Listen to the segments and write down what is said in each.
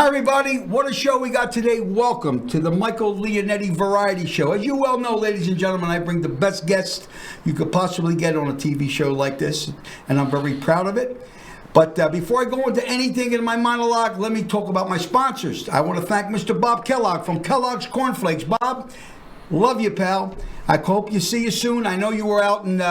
Hi, everybody. What a show we got today. Welcome to the Michael Leonetti Variety Show. As you well know, ladies and gentlemen, I bring the best guests you could possibly get on a TV show like this, and I'm very proud of it. But before I go into anything in my monologue, let me talk about my sponsors. I want to thank Mr. Bob Kellogg from Kellogg's Cornflakes. Bob, love you, pal. I hope you see you soon. I know you were out in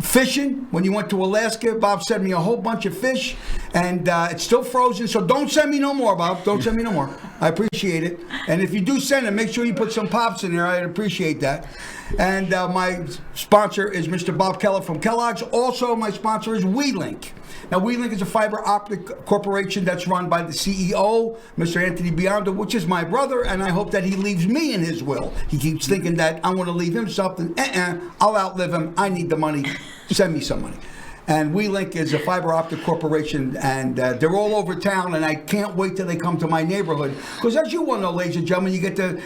fishing when you went to Alaska. Bob sent me a whole bunch of fish, and it's still frozen, so don't send me no more, Bob. Don't send me no more. I appreciate it. And if you do send it, make sure you put some pops in there. I'd appreciate that. And my sponsor is Mr. Bob Keller from Kellogg's. Also, my sponsor is WeLink. Now, WeLink is a fiber optic corporation that's run by the CEO, Mr. Anthony Biondo, which is my brother, and I hope that he leaves me in his will. He keeps thinking that I want to leave him something. I'll outlive him. I need the money. Send me some money. And WeLink is a fiber optic corporation, and they're all over town, and I can't wait till they come to my neighborhood. Because as you well know, ladies and gentlemen,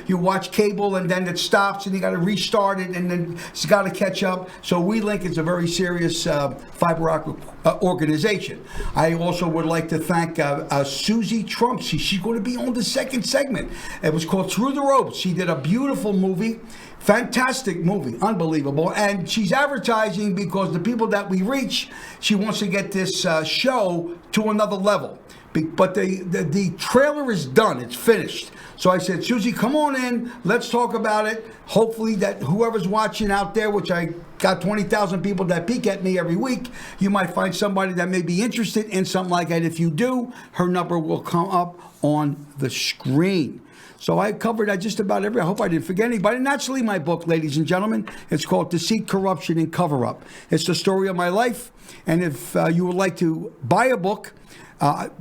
you watch cable, and then it stops, and you got to restart it, and then it's got to catch up. So WeLink is a very serious fiber optic organization. I also would like to thank Susie Trump. She's going to be on the second segment. It was called Through the Ropes. She did a beautiful movie. Fantastic movie, unbelievable, and she's advertising because the people that we reach, she wants to get this show to another level. But the trailer is done, it's finished. So I said, Susie, come on in, let's talk about it. Hopefully that whoever's watching out there, which I got 20,000 people that peek at me every week, you might find somebody that may be interested in something like that. If you do, her number will come up on the screen. So I covered just about I hope I didn't forget anybody. And that's my book, ladies and gentlemen. It's called Deceit, Corruption, and Cover-Up. It's the story of my life. And if you would like to buy a book,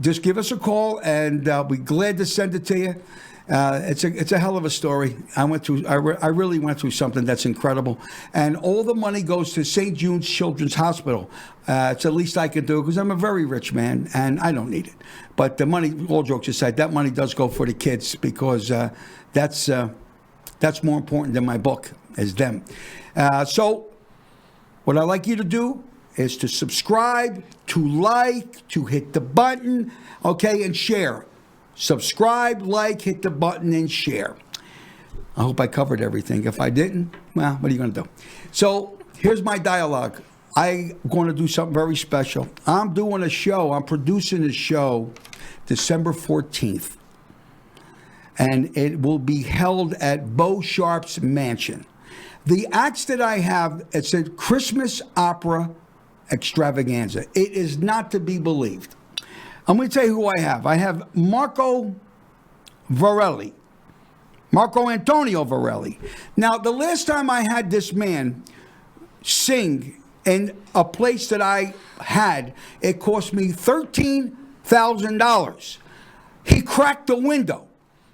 just give us a call, and we're glad to send it to you. It's a hell of a story. I really went through something that's incredible. And all the money goes to St. Jude's Children's Hospital. It's the least I could do because I'm a very rich man and I don't need it. But the money, all jokes aside, that money does go for the kids because that's more important than my book, is them. So what I'd like you to do is to subscribe, to like, to hit the button, okay, and share. Subscribe, like, hit the button, and share. I hope I covered everything. If I didn't, well, what are you going to do? So here's my dialogue. I'm going to do something very special. I'm doing a show. I'm producing a show December 14th. And it will be held at Bo Sharp's mansion. The acts that I have, it's a Christmas opera extravaganza. It is not to be believed. I'm going to tell you who I have. I have Marco Varelli. Marco Antonio Varelli. Now, the last time I had this man sing in a place that I had, it cost me $13,000. He cracked the window.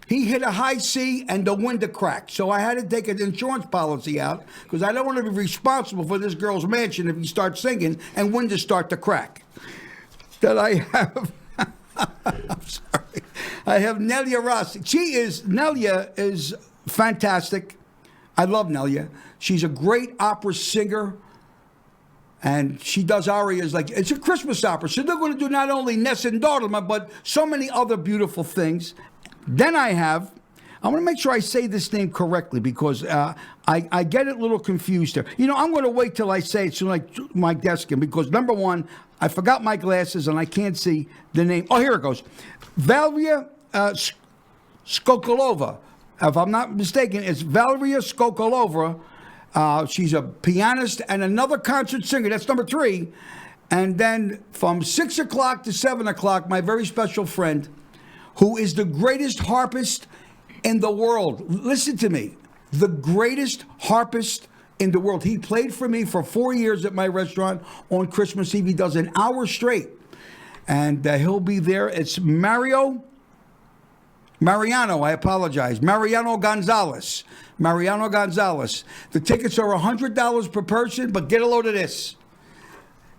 He hit a high C and the window cracked. So I had to take an insurance policy out because I don't want to be responsible for this girl's mansion if he starts singing and windows start to crack. That I have, I'm sorry, I have Nelia Rossi. Nelia is fantastic. I love Nelia. She's a great opera singer. And she does arias it's a Christmas opera. So they're going to do not only Ness and Dodema, but so many other beautiful things. Then I want to make sure I say this name correctly because I get it a little confused here. I'm going to wait till I say it so my desk in because number one, I forgot my glasses and I can't see the name. Oh, here it goes. Valeria Skokolova. If I'm not mistaken, it's Valeria Skokolova. She's a pianist and another concert singer. That's number 3. And then from 6 o'clock to 7 o'clock, my very special friend, who is the greatest harpist in the world. Listen to me. The greatest harpist in the world. He played for me for 4 years at my restaurant on Christmas Eve. He does an hour straight. And he'll be there. It's Mariano, I apologize. Mariano Gonzalez. The tickets are $100 per person, but get a load of this.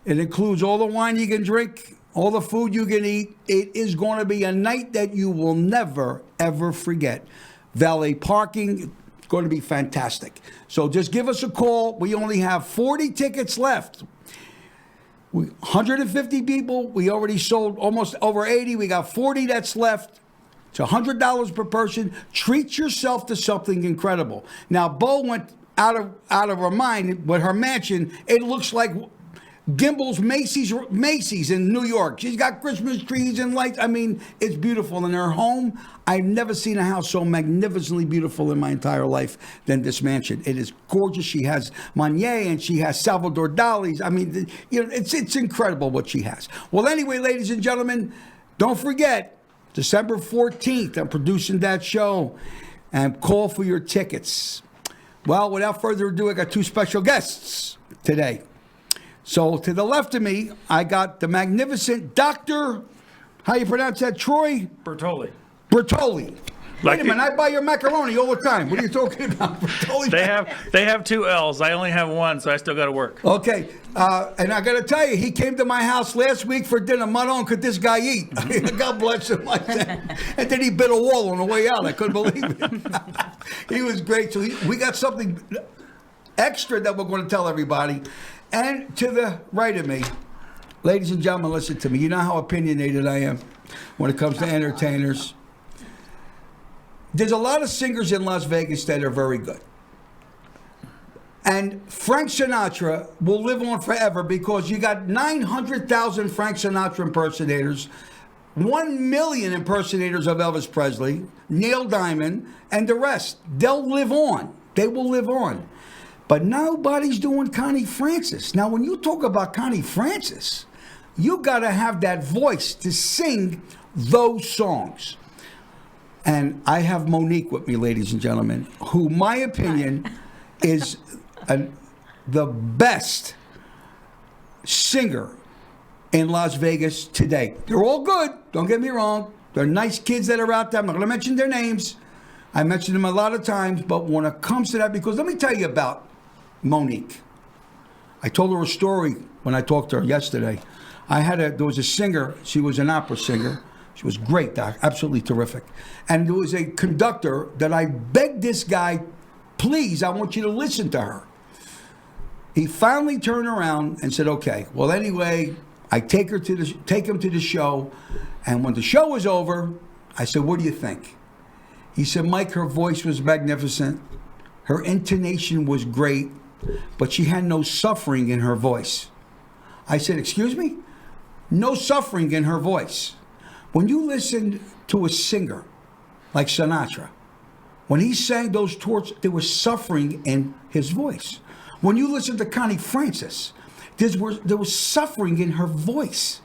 It includes all the wine you can drink, all the food you can eat. It is going to be a night that you will never, ever forget. Valet parking, it's going to be fantastic. So just give us a call. We only have 40 tickets left. 150 people. We already sold almost over 80. We got 40 that's left. It's $100 per person. Treat yourself to something incredible. Now, Bo went out of her mind with her mansion. It looks like Gimbel's Macy's in New York. She's got Christmas trees and lights. I mean, it's beautiful. In her home, I've never seen a house so magnificently beautiful in my entire life than this mansion. It is gorgeous. She has Monet and she has Salvador Dali's. I mean, it's incredible what she has. Well, anyway, ladies and gentlemen, don't forget, December 14th, I'm producing that show, and call for your tickets. Well, without further ado, I got two special guests today. So to the left of me, I got the magnificent Dr. How you pronounce that, Troy? Bertoli. Bertoli. Like Wait a minute, I buy your macaroni all the time. What are you talking about, Bertoli? They have two L's. I only have one, so I still got to work. Okay, and I got to tell you, he came to my house last week for dinner. Madon, could this guy eat? God bless him like that. And then he bit a wall on the way out. I couldn't believe it. He was great. So we got something extra that we're going to tell everybody. And to the right of me, ladies and gentlemen, listen to me. You know how opinionated I am when it comes to entertainers. There's a lot of singers in Las Vegas that are very good. And Frank Sinatra will live on forever because you got 900,000 Frank Sinatra impersonators, 1 million impersonators of Elvis Presley, Neil Diamond, and the rest. They'll live on. They will live on. But nobody's doing Connie Francis. Now, when you talk about Connie Francis, you got to have that voice to sing those songs. And I have Monique with me, ladies and gentlemen, who, my opinion, is the best singer in Las Vegas today. They're all good. Don't get me wrong. They're nice kids that are out there. I'm not going to mention their names. I mentioned them a lot of times. But when it comes to that, because let me tell you about Monique. I told her a story when I talked to her yesterday. There was a singer. She was an opera singer. She was great, Doc, absolutely terrific. And there was a conductor that I begged this guy, please, I want you to listen to her. He finally turned around and said, okay. Well, anyway, I take him to the show. And when the show was over, I said, what do you think? He said, Mike, her voice was magnificent. Her intonation was great, but she had no suffering in her voice. I said, excuse me? No suffering in her voice. When you listen to a singer like Sinatra, when he sang those torts, there was suffering in his voice. When you listen to Connie Francis, there was suffering in her voice.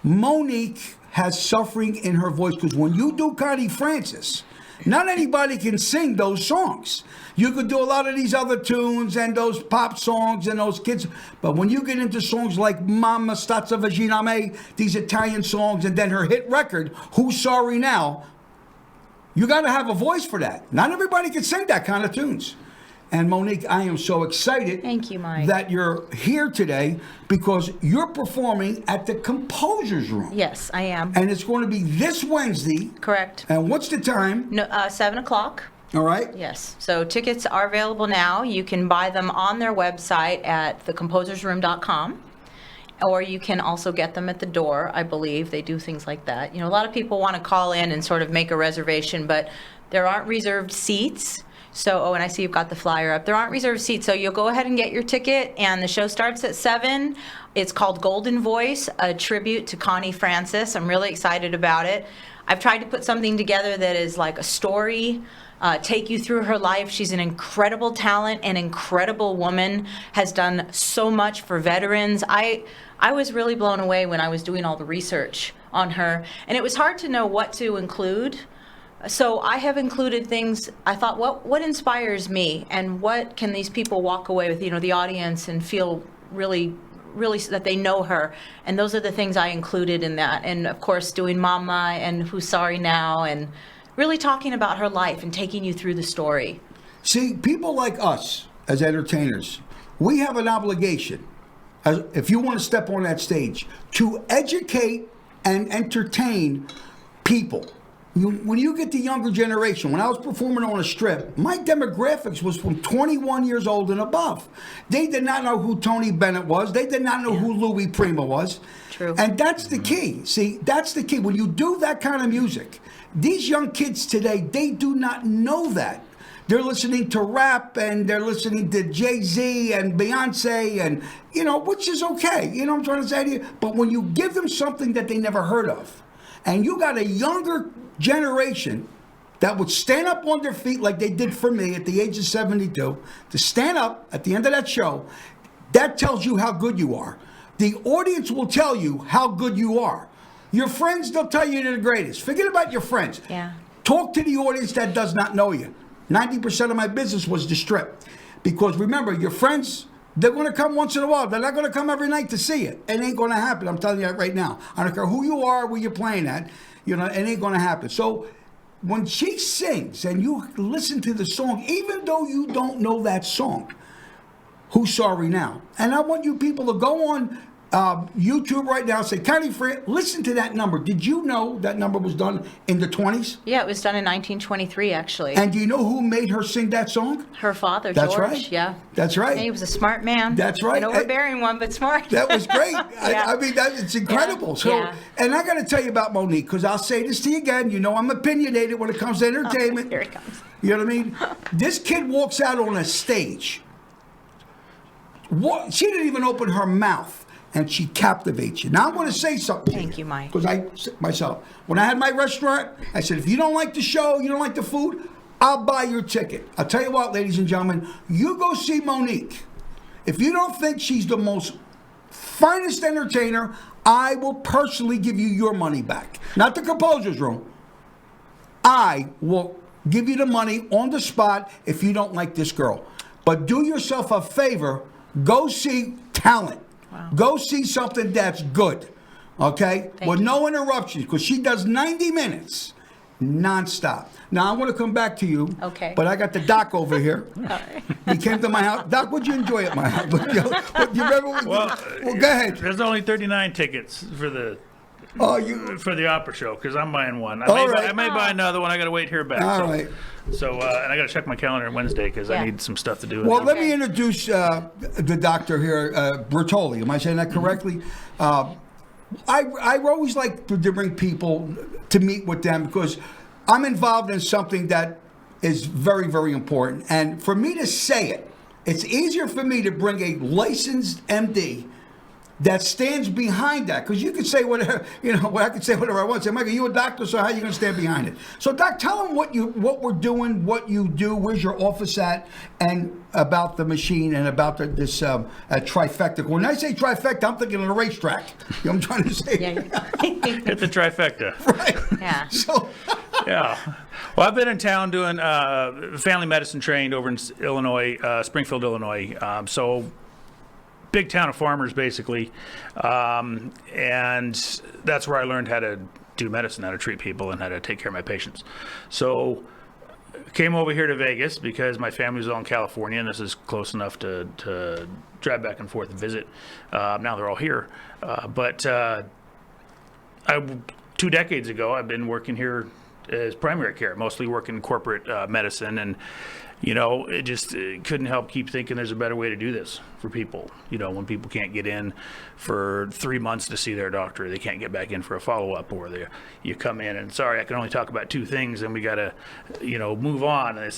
Monique has suffering in her voice because when you do Connie Francis, not anybody can sing those songs. You could do a lot of these other tunes and those pop songs and those kids, but when you get into songs like Mamma Stazza Vagina Me, these Italian songs, and then her hit record, Who's Sorry Now, you got to have a voice for that. Not everybody can sing that kind of tunes. And Monique, I am so excited Thank you, Mike. that you're here today because you're performing at the Composer's Room. Yes, I am. And it's going to be this Wednesday. Correct. And what's the time? No, 7 o'clock. All right. Yes. So tickets are available now. You can buy them on their website at thecomposersroom.com. Or you can also get them at the door, I believe. They do things like that. You know, a lot of people want to call in and sort of make a reservation, but there aren't reserved seats. So, and I see you've got the flyer up. There aren't reserved seats, so you'll go ahead and get your ticket, and the show starts at 7. It's called Golden Voice, a tribute to Connie Francis. I'm really excited about it. I've tried to put something together that is like a story, take you through her life. She's an incredible talent, an incredible woman, has done so much for veterans. I was really blown away when I was doing all the research on her, and it was hard to know what to include. So I have included things. I thought, what inspires me, and what can these people walk away with, you know, the audience, and feel really that they know her. And those are the things I included in that. And of course, doing Mama and Who's Sorry Now, and really talking about her life and taking you through the story. See, people like us as entertainers, we have an obligation, if you want to step on that stage, to educate and entertain people. when you get the younger generation, when I was performing on a strip, my demographics was from 21 years old and above. They did not know who Tony Bennett was. They did not know who Louis Prima was. True. And that's the key. See, that's the key. When you do that kind of music, these young kids today, they do not know that. They're listening to rap and they're listening to Jay-Z and Beyonce and, which is okay. You know what I'm trying to say to you? But when you give them something that they never heard of, and you got a younger generation that would stand up on their feet like they did for me at the age of 72, to stand up at the end of that show, that tells you how good you are. The audience will tell you how good you are. Your friends, they'll tell you you're the greatest. Forget about your friends. Yeah. Talk to the audience that does not know you. 90% of my business was the strip. Because remember, your friends, they're going to come once in a while. They're not going to come every night to see it. It ain't going to happen. I'm telling you that right now. I don't care who you are, where you're playing at. It ain't going to happen. So when she sings and you listen to the song, even though you don't know that song, Who's Sorry Now? And I want you people to go on YouTube right now and say, Connie Fran, listen to that number. Did you know that number was done in the 20s? Yeah, it was done in 1923, actually. And do you know who made her sing that song? Her father, That's George. right. Yeah. That's right. And he was a smart man. That's right. An overbearing one, but smart. That was great. Yeah. I mean, it's incredible. Yeah. So, Yeah. and I got to tell you about Monique, because I'll say this to you again. I'm opinionated when it comes to entertainment. Here it comes. You know what I mean? This kid walks out on a stage. She didn't even open her mouth, and she captivates you. Now, I'm going to say something. Thank you, Mike. Because myself, when I had my restaurant, I said, if you don't like the show, you don't like the food, I'll buy your ticket. I'll tell you what, ladies and gentlemen, you go see Monique. If you don't think she's the most finest entertainer, I will personally give you your money back. Not the composer's room. I will give you the money on the spot if you don't like this girl. But do yourself a favor, go see talent. Wow. Go see something that's good, okay? Thank With you. no interruptions, because she does 90 minutes nonstop. Now, I want to come back to you. Okay. But I got the doc over here. All right. He came to my house. Doc, what'd you enjoy at my house? You remember? Well, go ahead. There's only 39 tickets for the opera show because I'm buying one. I may buy another one. I got to wait here back. All right. So, and I got to check my calendar on Wednesday because I need some stuff to do. Well, let me introduce the doctor here, Bertoli. Am I saying that correctly? I always like to bring people to meet with them because I'm involved in something that is very, very important. And for me to say it, it's easier for me to bring a licensed MD that stands behind that, because you can say whatever, I can say whatever I want. Say, Michael, you a doctor, so how are you going to stand behind it? So, Doc, tell them what we're doing, what you do, where's your office at, and about the machine and about this trifecta. When I say trifecta, I'm thinking of the racetrack. I'm trying to say. Yeah. Hit the trifecta. Right. Yeah. So. Yeah. Well, I've been in town doing family medicine trained over in Illinois, Springfield, Illinois. So big town of farmers, basically. And that's where I learned how to do medicine, how to treat people, and how to take care of my patients. So came over here to Vegas because my family was all in California, and this is close enough to drive back and forth and visit. Now they're all here. But 2 decades ago, I've been working here as primary care, mostly working corporate medicine, and it couldn't help keep thinking there's a better way to do this for people. When people can't get in for 3 months to see their doctor, they can't get back in for a follow-up, or you come in and, sorry, I can only talk about 2 things, and we got to, move on. And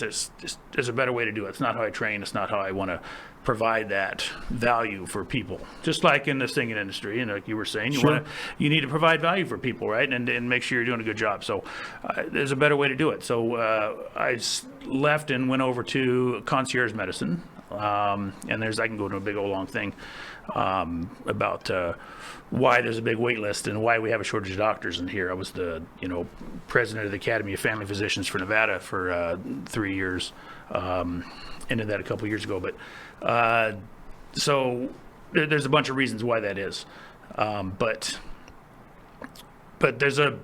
there's a better way to do it. It's not how I train. It's not how I want to provide that value for people. Just like in the singing industry, like you were saying, you need to provide value for people, right? And make sure you're doing a good job. So there's a better way to do it. So I left and went over to concierge medicine. And I can go into a big old long thing about why there's a big wait list and why we have a shortage of doctors in here. I was the president of the Academy of Family Physicians for Nevada for 3 years. Ended that a couple years ago, but so there's a bunch of reasons why that is, but there's a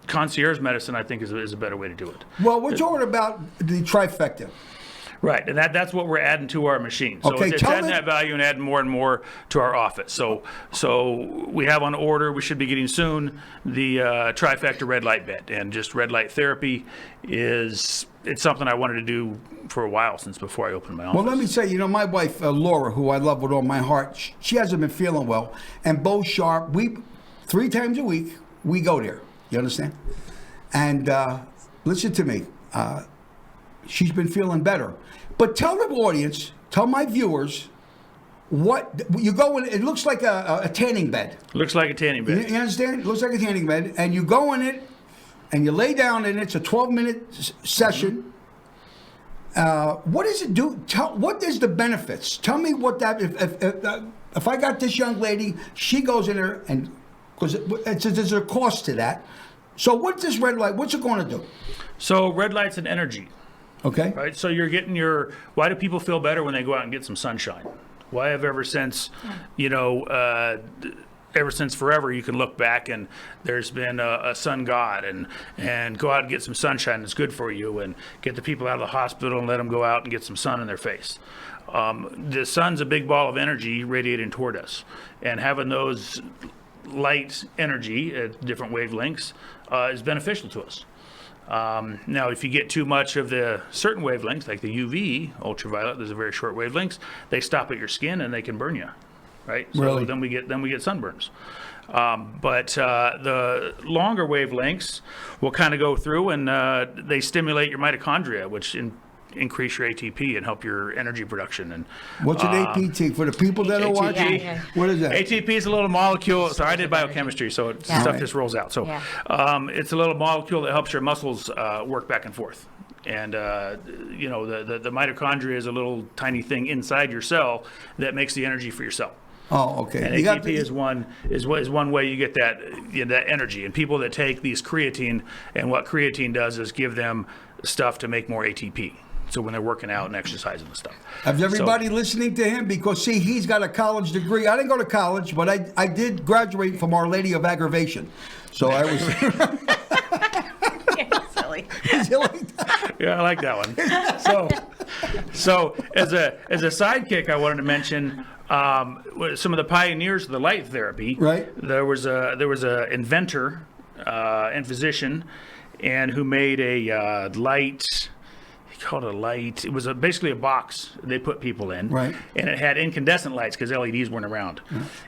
concierge medicine, I think, is a better way to do it. Well, we're talking about the trifecta. Right, and that's what we're adding to our machine. So Okay, it's tell adding me- that value and adding more and more to our office. So we have on order, we should be getting soon, the trifecta red light bed. And just red light therapy it's something I wanted to do for a while, since before I opened my office. Well, let me say, my wife, Laura, who I love with all my heart, she hasn't been feeling well. And Bo Sharp, 3 times a week, we go there. You understand? And listen to me. She's been feeling better. But tell the audience, tell my viewers, what you go in. It looks like a tanning bed. Looks like a tanning bed. You understand? It looks like a tanning bed, and you go in it, and you lay down in it. It's a 12-minute session. What does it do? What is the benefits? Tell me what that. If I got this young lady, she goes in there, and because there's a cost to that. So what's this red light? What's it going to do? So red light's an energy. Okay. Right, so you're getting why do people feel better when they go out and get some sunshine? Why have ever since forever, you can look back and there's been a sun god and go out and get some sunshine. It's good for you, and get the people out of the hospital and let them go out and get some sun in their face. The sun's a big ball of energy radiating toward us, and having those light energy at different wavelengths is beneficial to us. Now, if you get too much of the certain wavelengths, like the UV, ultraviolet, there's a very short wavelengths, they stop at your skin and they can burn you, right? So Really? then we get sunburns. But the longer wavelengths will kind of go through and they stimulate your mitochondria, which increase your ATP and help your energy production. And What's an APT for the people that are ATP. watching? Yeah. What is that? ATP is a little molecule. So I did biochemistry, so stuff just rolls out. So it's a little molecule that helps your muscles work back and forth. And the mitochondria is a little tiny thing inside your cell that makes the energy for your cell. Oh, okay. And ATP is one way you get that energy. And people that take these creatine, and what creatine does is give them stuff to make more ATP. So when they're working out and exercising and stuff. Is everybody listening to him? Because, see, he's got a college degree. I didn't go to college, but I did graduate from Our Lady of Aggravation. So I was... Silly. Yeah, I like that one. So as a sidekick, I wanted to mention some of the pioneers of the light therapy. Right. There was a inventor and physician, and who made a light. He called it a light. It was basically a box they put people in. Right. And it had incandescent lights because LEDs weren't around,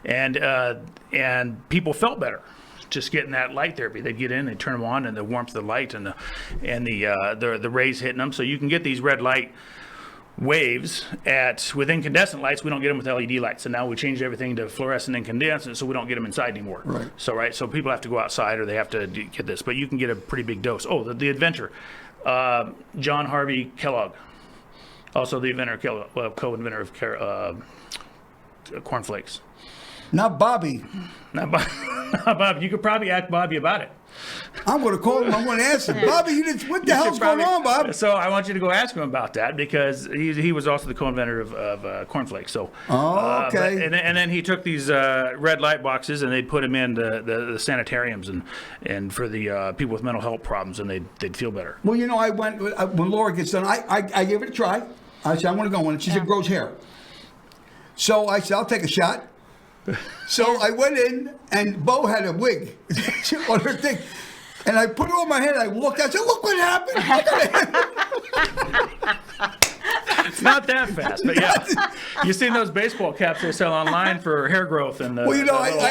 and people felt better just getting that light therapy. They'd get in, they'd turn them on, and the warmth of the light and the rays hitting them. So you can get these red light waves with incandescent lights. We don't get them with LED lights, and now we changed everything to fluorescent incandescent, so we don't get them inside anymore. Right. So people have to go outside, or they have to get this, but you can get a pretty big dose. Oh, the inventor, John Harvey Kellogg, also the inventor of Kellogg, co-inventor of cornflakes. Not Bobby. Not Bob. You could probably ask Bobby about it. I'm going to call him. I'm going to ask him. Bobby, what the hell's going on, Bob? So I want you to go ask him about that, because he was also the co-inventor of cornflakes. So, okay. And then he took these red light boxes and they'd put them in the sanitariums and for the people with mental health problems, and they'd feel better. Well, I went, when Laura gets done, I gave it a try. I said, I want to go in. She said, grows hair. So I said, I'll take a shot. So I went in, and Bo had a wig on her thing. And I put it on my head, I walked out, I said, look what happened. It's not that fast, but yeah. You've seen those baseball caps they sell online for hair growth and the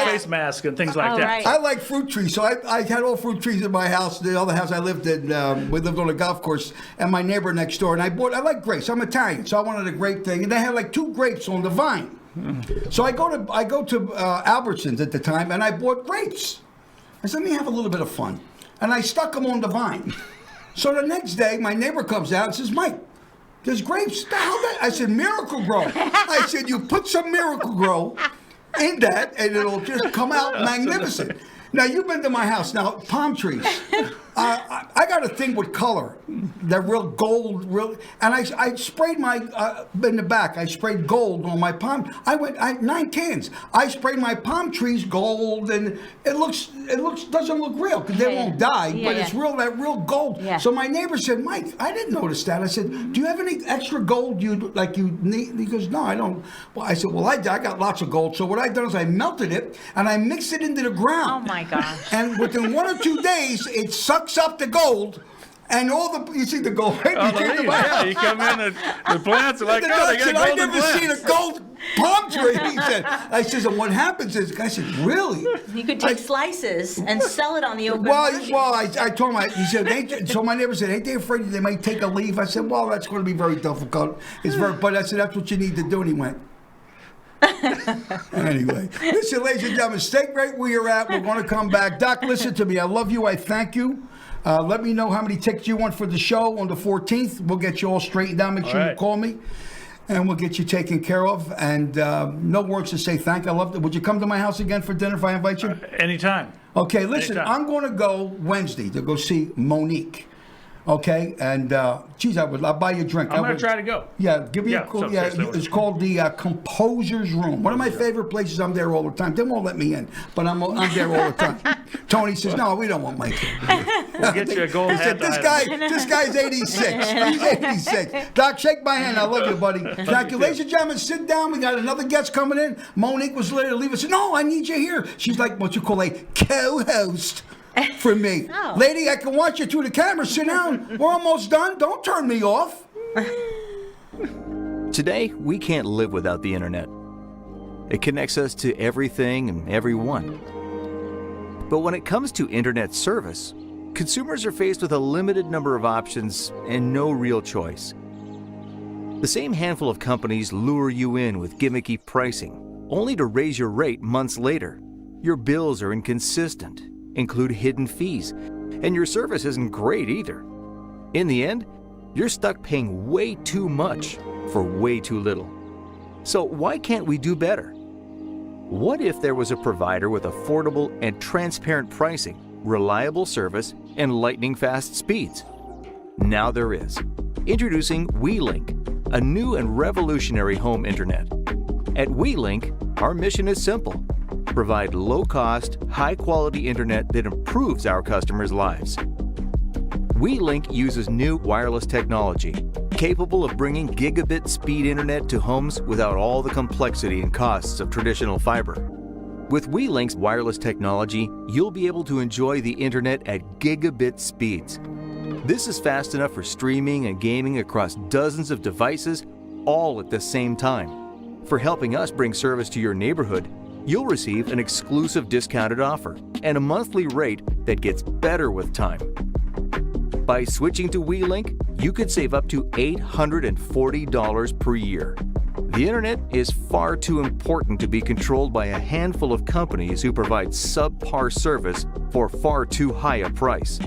face mask and things like that. Right. I like fruit trees, so I had all fruit trees in my house. The other house I lived in, we lived on a golf course, and my neighbor next door, and I like grapes. I'm Italian, so I wanted a grape thing, and they had like 2 grapes on the vine. So I go to Albertsons at the time, and I bought grapes. I said, let me have a little bit of fun. And I stuck them on the vine. So the next day, my neighbor comes out and says, Mike, there's grapes. The hell that? I said, Miracle Grow. I said, you put some Miracle Grow in that, and it'll just come out magnificent. Now, you've been to my house. Now, palm trees. I I got a thing with color, that real gold, and I sprayed my in the back. I sprayed gold on my palm. I 9 cans. I sprayed my palm trees gold, and it doesn't look real because they won't die, but it's real, that real gold. Yeah. So my neighbor said, Mike, I didn't notice that. I said, do you have any extra gold you need? He goes, no, I don't. Well, I said, well, I got lots of gold. So what I done is I melted it and I mixed it into the ground. Oh my gosh. And within 1 or 2 days, it sucks up the gold. And you see the gold, right? You come in, the plants are like, oh, they got a golden I never plant. seen a gold palm tree. I says, and what happens is, the guy said, really? You could take slices and sell it on the open market. Well, I told him, he said, so my neighbor said, ain't they afraid they might take a leaf? I said, well, that's going to be very difficult. But I said, that's what you need to do. And he went. Anyway, listen, ladies and gentlemen, stay right where you're at. We're going to come back. Doc, listen to me. I love you. I thank you. Let me know how many tickets you want for the show on the 14th. We'll get you all straightened out. Make sure you call me, and we'll get you taken care of. And no words to say thank. I love it. Would you come to my house again for dinner if I invite you? Anytime. Okay, listen, Anytime. I'm going to go Wednesday to go see Monique. Okay, and geez, I'll buy you a drink. I'm going to try to go. Yeah, give me a call. so Yeah, seriously, it's called the Composer's Room. One of my favorite places. I'm there all the time. They won't let me in, but I'm there all the time. Tony says, "No, we don't want Mike." We'll get you a gold hat. This guy's 86. He's 86. Doc, shake my hand. I love you, buddy. Thank you, ladies and gentlemen. Sit down. We got another guest coming in. Monique was ready to leave us. No, I need you here. She's like what you call a co-host. For me. Oh. Lady, I can watch you through the camera. Sit down. We're almost done. Don't turn me off. Today, we can't live without the internet. It connects us to everything and everyone. But when it comes to internet service, consumers are faced with a limited number of options and no real choice. The same handful of companies lure you in with gimmicky pricing, only to raise your rate months later. Your bills are inconsistent, include hidden fees, and your service isn't great either. In the end, you're stuck paying way too much for way too little. So why can't we do better? What if there was a provider with affordable and transparent pricing, reliable service, and lightning-fast speeds? Now there is. Introducing WeLink, a new and revolutionary home internet. At WeLink, our mission is simple. Provide low-cost, high-quality internet that improves our customers' lives. WeLink uses new wireless technology, capable of bringing gigabit speed internet to homes without all the complexity and costs of traditional fiber. With WeLink's wireless technology, you'll be able to enjoy the internet at gigabit speeds. This is fast enough for streaming and gaming across dozens of devices, all at the same time. For helping us bring service to your neighborhood, you'll receive an exclusive discounted offer and a monthly rate that gets better with time. By switching to WeLink, you could save up to $840 per year. The internet is far too important to be controlled by a handful of companies who provide subpar service for far too high a price.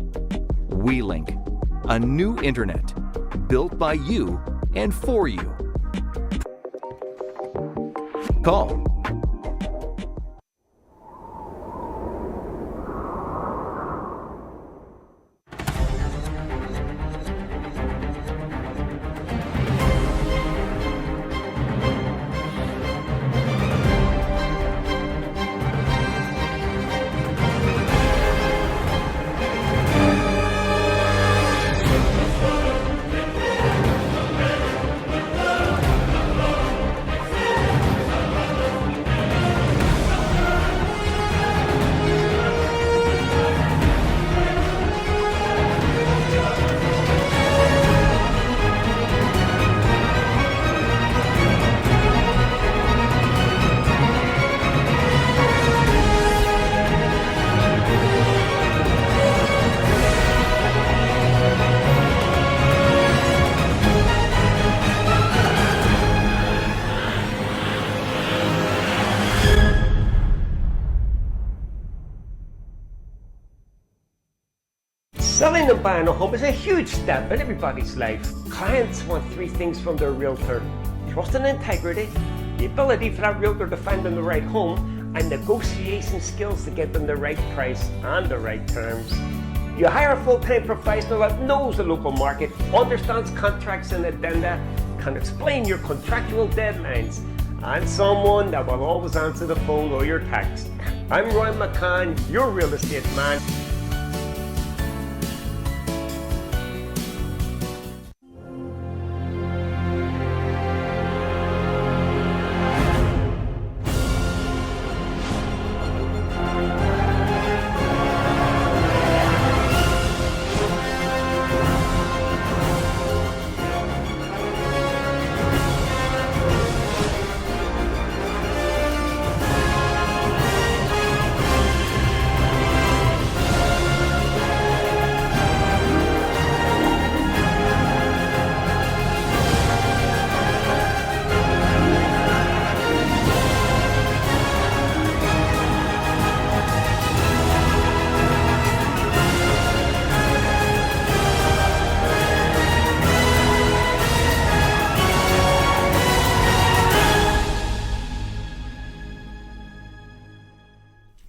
WeLink, a new internet built by you and for you. Call. Selling and buying a home is a huge step in everybody's life. Clients want three things from their realtor: trust and integrity, the ability for that realtor to find them the right home, and negotiation skills to get them the right price and the right terms. You hire a full-time professional that knows the local market, understands contracts and addenda, can explain your contractual deadlines, and someone that will always answer the phone or your text. I'm Roy McCann, your real estate man.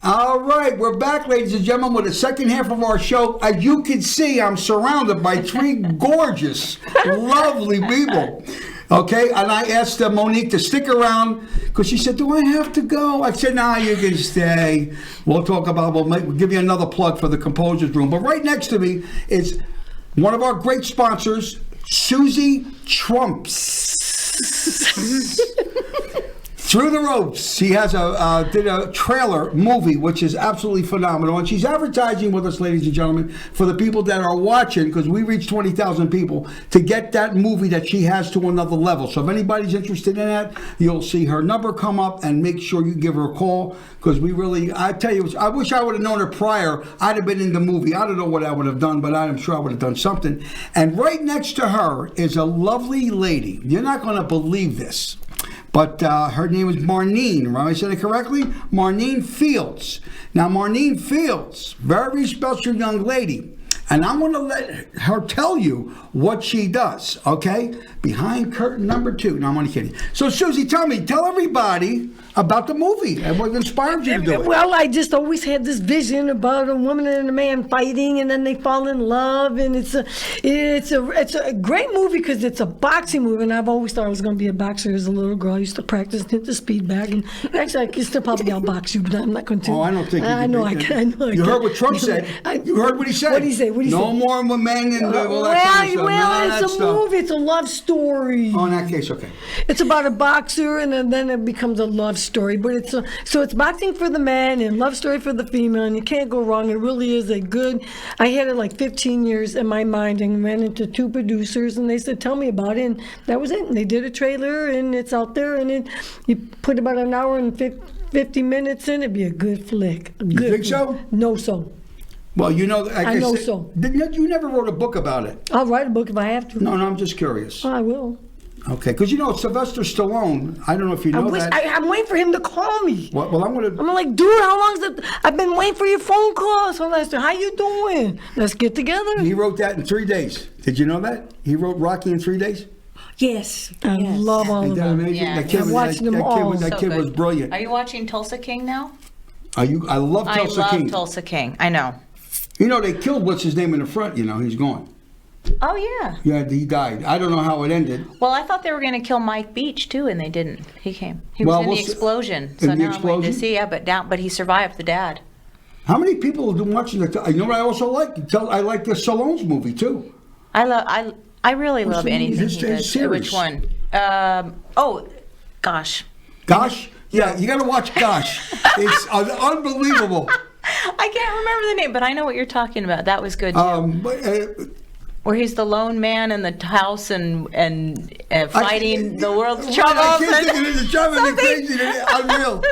All right, we're back, ladies and gentlemen, with the second half of our show. As you can see, I'm surrounded by three gorgeous, lovely people. Okay, and I asked Monique to stick around because she said, "Do I have to go?" I said, "Nah, you can stay. We'll give you another plug for the Composer's Room." But right next to me is one of our great sponsors, Susie Trumps. Through the Ropes. She has did a trailer movie, which is absolutely phenomenal. And she's advertising with us, ladies and gentlemen, for the people that are watching, because we reached 20,000 people, to get that movie that she has to another level. So if anybody's interested in that, you'll see her number come up, and make sure you give her a call, because I tell you, I wish I would have known her prior. I'd have been in the movie. I don't know what I would have done, but I'm sure I would have done something. And right next to her is a lovely lady. You're not going to believe this. But her name is Marneen, right? I said it correctly? Marneen Fields. Now, Marneen Fields, very special young lady. And I'm going to let her tell you what she does, okay? Behind curtain number 2. No, I'm only kidding. So, Susie, tell everybody about the movie and what inspired you to do it. Well, I just always had this vision about a woman and a man fighting, and then they fall in love, and it's a great movie because it's a boxing movie, and I've always thought I was going to be a boxer as a little girl. I used to practice hit the speed bag, and actually I can still probably outbox you, but I'm not going to. Oh, I don't think you can. I know I can. You heard what Trump said. You heard what he said. What did he say? No more men and all that kind of stuff. It's a movie. It's a love story. Oh, in that case, okay. It's about a boxer, and then it becomes a love story. But it's boxing for the man and love story for the female, and you can't go wrong. It really is a good. I had it like 15 years in my mind, and ran into 2 producers, and they said, "Tell me about it." And that was it. And they did a trailer, and it's out there, and you put about an hour and 50 minutes in, it'd be a good flick. You think so? No, so. Well, you know, I know so. You never wrote a book about it. I'll write a book if I have to. No, I'm just curious. I will. Okay, because Sylvester Stallone, I don't know if you know that. I'm waiting for him to call me. Well, I'm like, dude, how long is it? I've been waiting for your phone call, Sylvester. How you doing? Let's get together. He wrote that in 3 days. Did you know that? He wrote Rocky in 3 days? Yes. I love all of them. Amazing? Yeah. I've watched them all. That kid was brilliant. Are you watching Tulsa King now? I love Tulsa King. I love Tulsa King. I know. They killed what's his name in the front. He's gone. Oh, yeah. Yeah, he died. I don't know how it ended. Well, I thought they were going to kill Mike Beach, too, and they didn't. He came. He was in the explosion. So now I'm waiting to see. But he survived, the dad. How many people have been watching that? You know what I also like? I like the Stallone's movie, too. I really love anything he does. Series? Which one? Gosh. Gosh? Yeah, you got to watch Gosh. It's unbelievable. I can't remember the name, but I know what you're talking about. That was good, too. Where he's the lone man in the house and fighting the world's troubles. I can't think of it. It's driving me crazy. Unreal.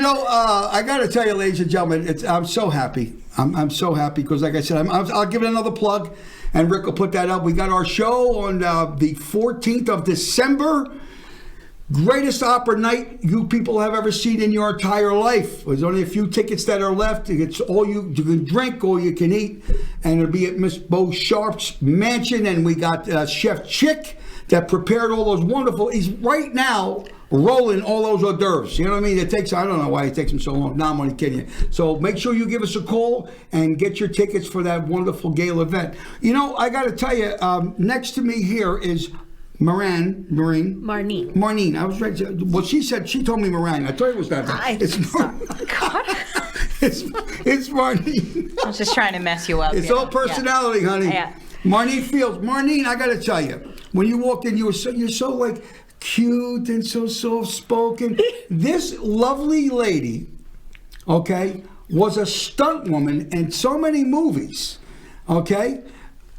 I got to tell you, ladies and gentlemen, I'm so happy. I'm so happy because, like I said, I'll give it another plug, and Rick will put that up. We got our show on the 14th of December. Greatest opera night you people have ever seen in your entire life. There's only a few tickets that are left. It's all you can drink, all you can eat, and it'll be at Miss Bo Sharp's mansion. And we got Chef Chick that prepared all those wonderful. He's right now rolling all those hors d'oeuvres. You know what I mean? I don't know why it takes them so long. No, I'm only kidding you. So make sure you give us a call and get your tickets for that wonderful gala event. You know, I got to tell you, next to me here is Marneen. I was right. Well, she told me Marneen. I told you it was that. It's Marneen. I was just trying to mess you up. It's all personality, honey. Yeah. Marneen Fields. Marneen, I got to tell you, when you walked in, you're so like cute and so soft-spoken. This lovely lady, okay, was a stunt woman in so many movies, okay?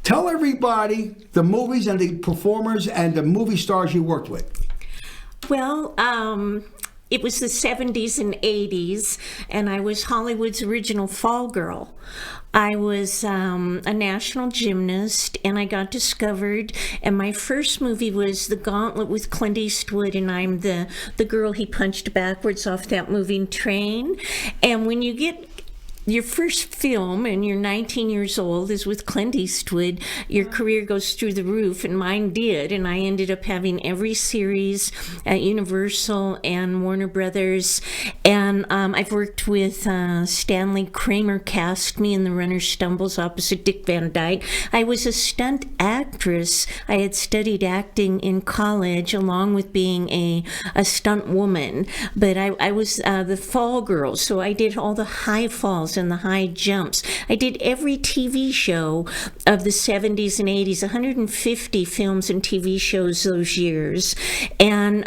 Tell everybody the movies and the performers and the movie stars you worked with. Well, it was the 70s and 80s, and I was Hollywood's original fall girl. I was a national gymnast, and I got discovered, and my first movie was The Gauntlet with Clint Eastwood, and I'm the girl he punched backwards off that moving train. And when you get your first film and you're 19 years old is with Clint Eastwood, your career goes through the roof, and mine did, and I ended up having every series at Universal and Warner Brothers, and I've worked with Stanley Kramer cast me in The Runner Stumbles opposite Dick Van Dyke. I was a stunt actress. I had studied acting in college along with being a stunt woman, but I was the fall girl, so I did all the high falls and the high jumps. I did every TV show of the 70s and 80s, 150 films and TV shows those years. And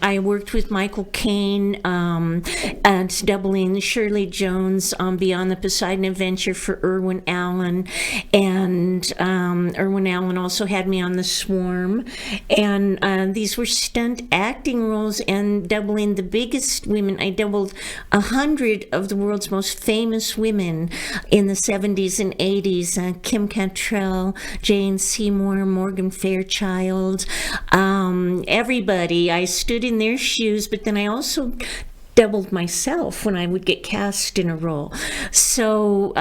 I worked with Michael Caine and doubling Shirley Jones on Beyond the Poseidon Adventure for Irwin Allen. And Irwin Allen also had me on The Swarm. And these were stunt acting roles and doubling the biggest women. I doubled 100 of the world's most famous women in the 70s and 80s, Kim Cattrall, Jane Seymour, Morgan Fairchild, everybody. I stood in their shoes, but then I also doubled myself when I would get cast in a role. So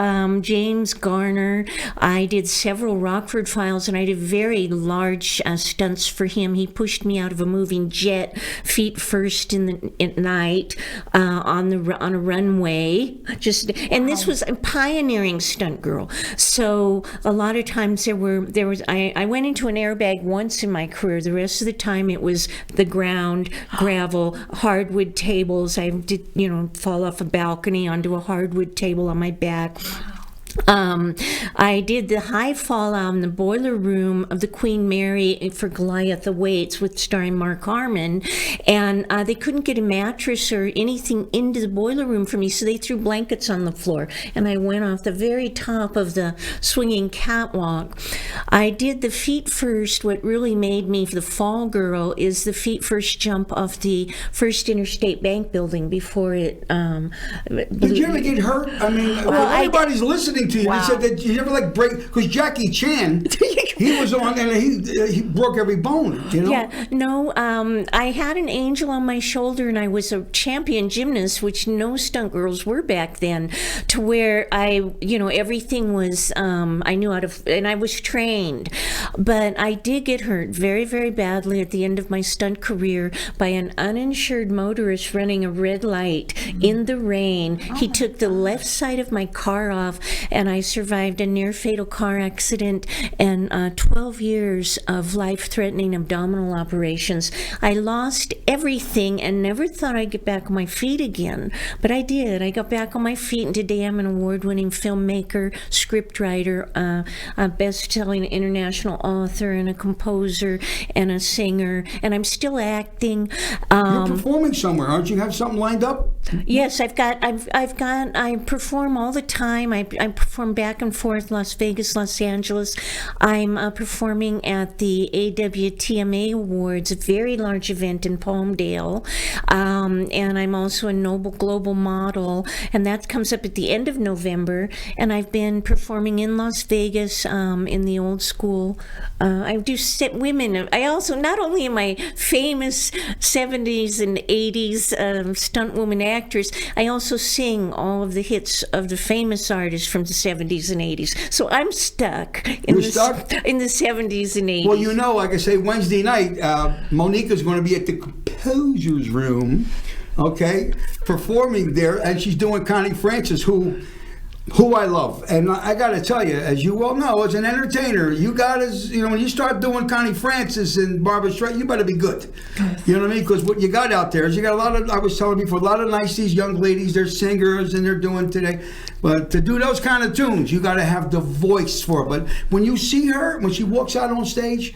James Garner, I did several Rockford Files, and I did very large stunts for him. He pushed me out of a moving jet, feet first at night on a runway. This was a pioneering stunt girl. So a lot of times I went into an airbag once in my career. The rest of the time it was the ground, gravel, hardwood tables. I did, fall off a balcony onto a hardwood table on my back. I did the high fall in the boiler room of the Queen Mary for Goliath Awaits with starring Mark Harmon, and they couldn't get a mattress or anything into the boiler room for me, so they threw blankets on the floor, and I went off the very top of the swinging catwalk. I did the feet first. What really made me the fall girl is the feet first jump off the First Interstate Bank building before it Did you ever get hurt? I mean, everybody's listening to you. Wow. He said that you never break, because Jackie Chan, he was on and he broke every bone. Yeah, no. I had an angel on my shoulder, and I was a champion gymnast, which no stunt girls were back then. To where everything was I knew how to, and I was trained, but I did get hurt very, very badly at the end of my stunt career by an uninsured motorist running a red light in the rain. He took the left side of my car off, and I survived a near-fatal car accident and 12 years of life-threatening abdominal operations. I lost everything and never thought I'd get back on my feet again, but I did. I got back on my feet, and today I'm an award-winning filmmaker, scriptwriter, a best-selling international author, and a composer, and a singer, and I'm still acting. You're performing somewhere, aren't you? Have something lined up? Yes, I perform all the time. I perform back and forth, Las Vegas, Los Angeles. I'm performing at the AWTMA Awards, a very large event in Palmdale. And I'm also a Noble Global model, and that comes up at the end of November. And I've been performing in Las Vegas in the old school. I do women. I also, not only am I famous 70s and 80s stunt woman actress, I also sing all of the hits of the famous artists from the 70s and 80s. So I'm stuck in the 70s and 80s. Well, like I say, Wednesday night, Monica's going to be at the Composer's Room, okay, performing there, and she's doing Connie Francis, who I love. And I got to tell you, as you well know, as an entertainer, you got to, when you start doing Connie Francis and Barbara Streisand, you better be good. You know what I mean? Because what you got out there is you got a lot of, I was telling before, a lot of nice, these young ladies, they're singers and they're doing today. But to do those kind of tunes, you got to have the voice for it. But when you see her, when she walks out on stage,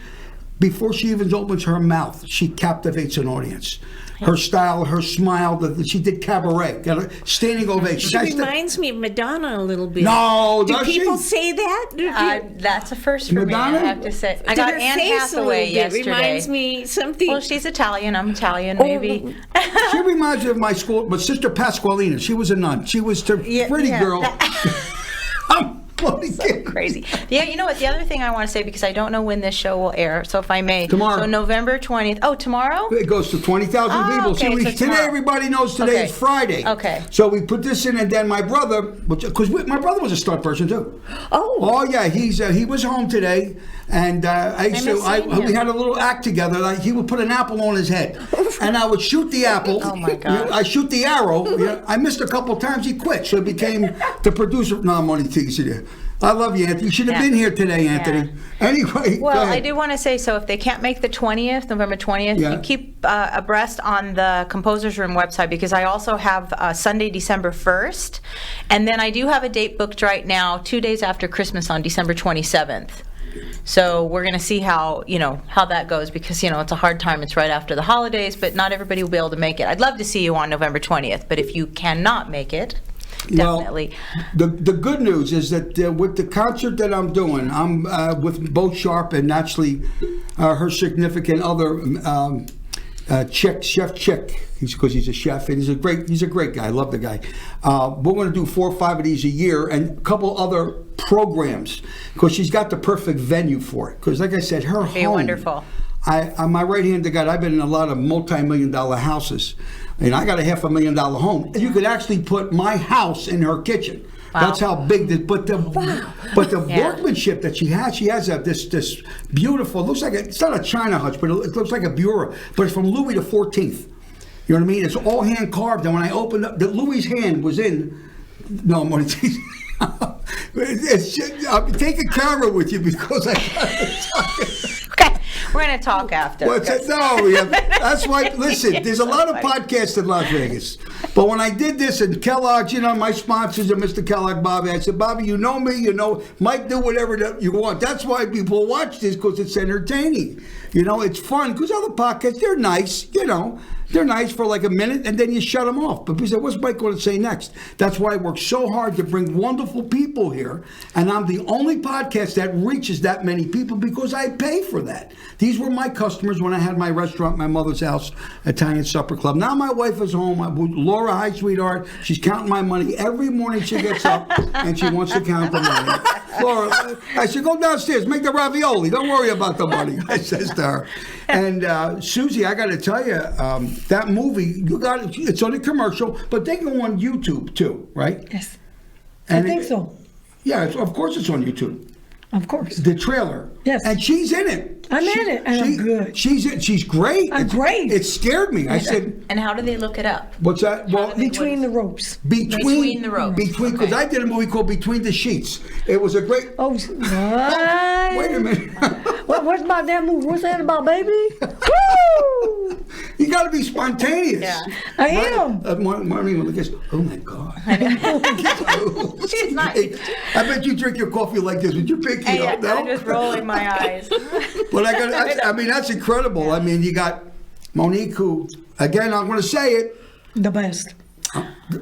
before she even opens her mouth, she captivates an audience. Her style, her smile, she did cabaret, got a standing ovation. She reminds me of Madonna a little bit. No, do does people she? say that? That's a first for Madonna? me, I have to say. I got Her Anne face a Hathaway little bit yesterday. reminds me something. Well, she's Italian. I'm Italian, maybe. She reminds me of my school, but Sister Pasqualina. She was a nun. She was the pretty girl. I'm bloody kidding. Crazy. Yeah, you know what? The other thing I want to say, because I don't know when this show will air, so if I may. Tomorrow. So November 20th. Oh, tomorrow? It goes to 20,000 people. okay, so Today, tomorrow. everybody knows today Okay. is Friday. Okay. So we put this in, and then my brother, because my brother was a stunt person too. Oh yeah, he was home today, and we had a little act together. Like, he would put an apple on his head, and I would shoot the apple. Oh my God. I shoot the arrow. I missed a couple of times. He quit, so he became the producer. No, I'm only teasing you. I love you, Anthony. You should have been here today, Anthony. Anyway, Well, go ahead. I do want to say, so if they can't make the 20th, November 20th, Yeah. you keep abreast on the Composer's Room website, because I also have Sunday, December 1st. And then I do have a date booked right now, 2 days after Christmas on December 27th. So we're going to see how that goes, because, it's a hard time. It's right after the holidays, but not everybody will be able to make it. I'd love to see you on November 20th, but if you cannot make it, definitely. Well, the good news is that with the concert that I'm doing, I'm with Bo Sharp and actually her significant other, Chef Chick. Because he's a chef and he's a great guy. I love the guy. We're going to do 4 or 5 of these a year and a couple other programs, because she's got the perfect venue for it. Because like I said, her Be home. wonderful. I'm my right-hand to God. I've been in a lot of multi-million-dollar houses, and I got a $500,000 home. And you could actually put my house in her kitchen. Wow. That's how big this. But the workmanship that she has this beautiful. Looks like it's not a China hutch, but it looks like a bureau. But it's from Louis the 14th. You know what I mean? It's all hand carved. And when I opened up, Louis's hand was in. No, I'm only teasing. Take a camera with you, because I Okay, we're going to talk after. What's it? No, that's why. Listen, there's a lot of podcasts in Las Vegas, but when I did this, and Kellogg's, my sponsors are Mr. Kellogg, Bobby. I said, Bobby, you know me, Mike, do whatever that you want. That's why people watch this, because it's entertaining. It's fun. Because other podcasts, they're nice. They're nice for like a minute, and then you shut them off. But people say, what's Mike going to say next? That's why I work so hard to bring wonderful people here, and I'm the only podcast that reaches that many people, because I pay for that. These were my customers when I had my restaurant, my mother's house, Italian Supper Club. Now my wife is home. Laura, hi, sweetheart. She's counting my money. Every morning she gets up, and she wants to count the money. Laura, I said, go downstairs, make the ravioli. Don't worry about the money, I says to her. And Susie, I got to tell you, that movie, it's on a commercial, but they go on YouTube too, right? Yes. And I think so. Yeah, of course it's on YouTube. Of course. The trailer. Yes. And she's in it. I'm in it, and I'm good. She's great. I'm great. It scared me. I said, And how do they look it up? what's that? Well, Between the ropes. Between the ropes. Because Okay. I did a movie called Between the Sheets. It was a great. Oh, what? Wait a minute. What's about that movie? What's that about, baby? Woo! You got to be spontaneous. Yeah. I am. Marneen look at oh my God. She's nice. I bet you drink your coffee like this with your pinky up, no? I'm just rolling my eyes. But I mean, that's incredible. I mean, you got Monique, who, again, I'm going to say it. The best.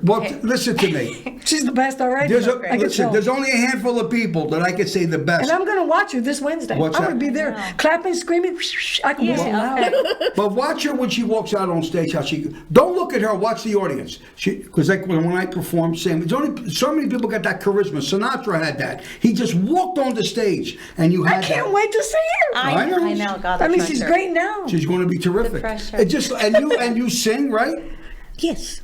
Well, listen to me. She's the best already. There's only a handful of people that I could say the best. And I'm going to watch her this Wednesday. What's I'm that? going to be there, clapping, screaming. I can whistle loud. But watch her when she walks out on stage. How she don't look at her. Watch the audience. Because like when I perform, Sam, it's only so many people got that charisma. Sinatra had that. He just walked on the stage, and you had I can't wait to see her. I know. I know. God, I mean, the she's pressure. great now. She's going to be terrific. pressure. It just and you sing, right? Yes.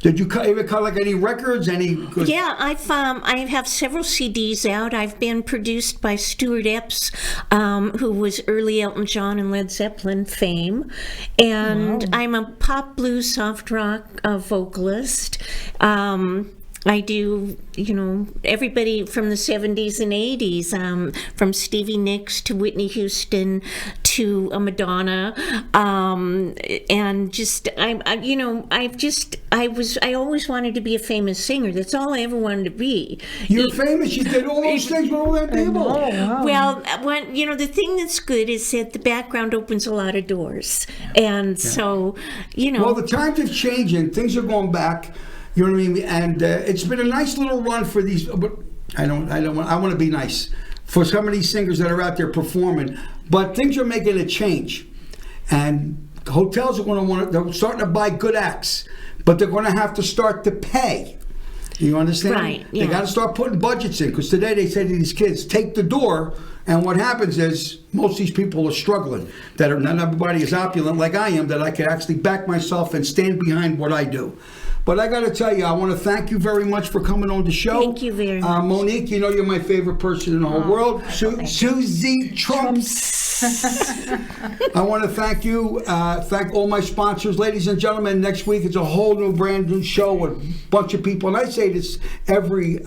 Did you ever cut like any records? Yeah, I have several CDs out. I've been produced by Stuart Epps, who was early Elton John and Led Zeppelin fame, and I'm a pop blues soft rock vocalist. I do, everybody from the 70s and 80s, from Stevie Nicks to Whitney Houston to Madonna, and just I always wanted to be a famous singer. That's all I ever wanted to be. You're famous. You did all those things with all that people. Well, the thing that's good is that the background opens a lot of doors, and so Well, the times have changed and things are going back. You know what I mean? And it's been a nice little run for these. But I want to be nice for some of these singers that are out there performing. But things are making a change, and hotels are going to they're starting to buy good acts, but they're going to have to start to pay. You understand? Right. Yeah. They got to start putting budgets in, because today they say to these kids, take the door. And what happens is most of these people are struggling. Not everybody is opulent like I am, that I can actually back myself and stand behind what I do. But I got to tell you, I want to thank you very much for coming on the show. Thank you very much. Monique, you're my favorite person in the whole world. Susie Trumps. I want to thank you. Thank all my sponsors. Ladies and gentlemen, next week it's a whole new brand new show with a bunch of people. And I say this every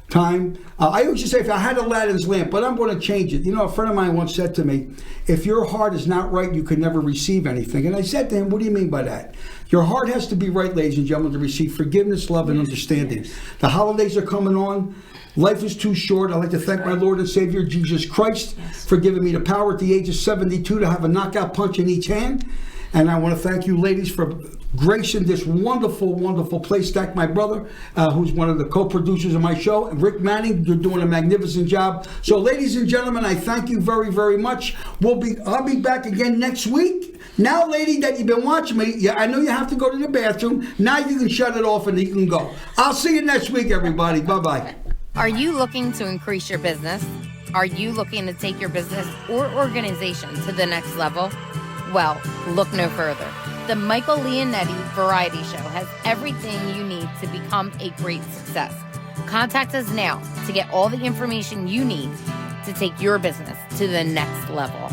time. I used to say if I had Aladdin's lamp, but I'm going to change it. A friend of mine once said to me, if your heart is not right, you can never receive anything. And I said to him, what do you mean by that? Your heart has to be right, ladies and gentlemen, to receive forgiveness, love, and understanding. The holidays are coming on. Life is too short. I'd like to thank my Lord and Savior, Jesus Christ, for giving me the power at the age of 72 to have a knockout punch in each hand. And I want to thank you, ladies, for gracing this wonderful, wonderful place. Thank my brother, who's one of the co-producers of my show, and Rick Manning. You're doing a magnificent job. So, ladies and gentlemen, I thank you very, very much. I'll be back again next week. Now, lady, that you've been watching me, I know you have to go to the bathroom. Now you can shut it off and you can go. I'll see you next week, everybody. Bye-bye. Are you looking to increase your business? Are you looking to take your business or organization to the next level? Well, look no further. The Michael Leonetti Variety Show has everything you need to become a great success. Contact us now to get all the information you need to take your business to the next level.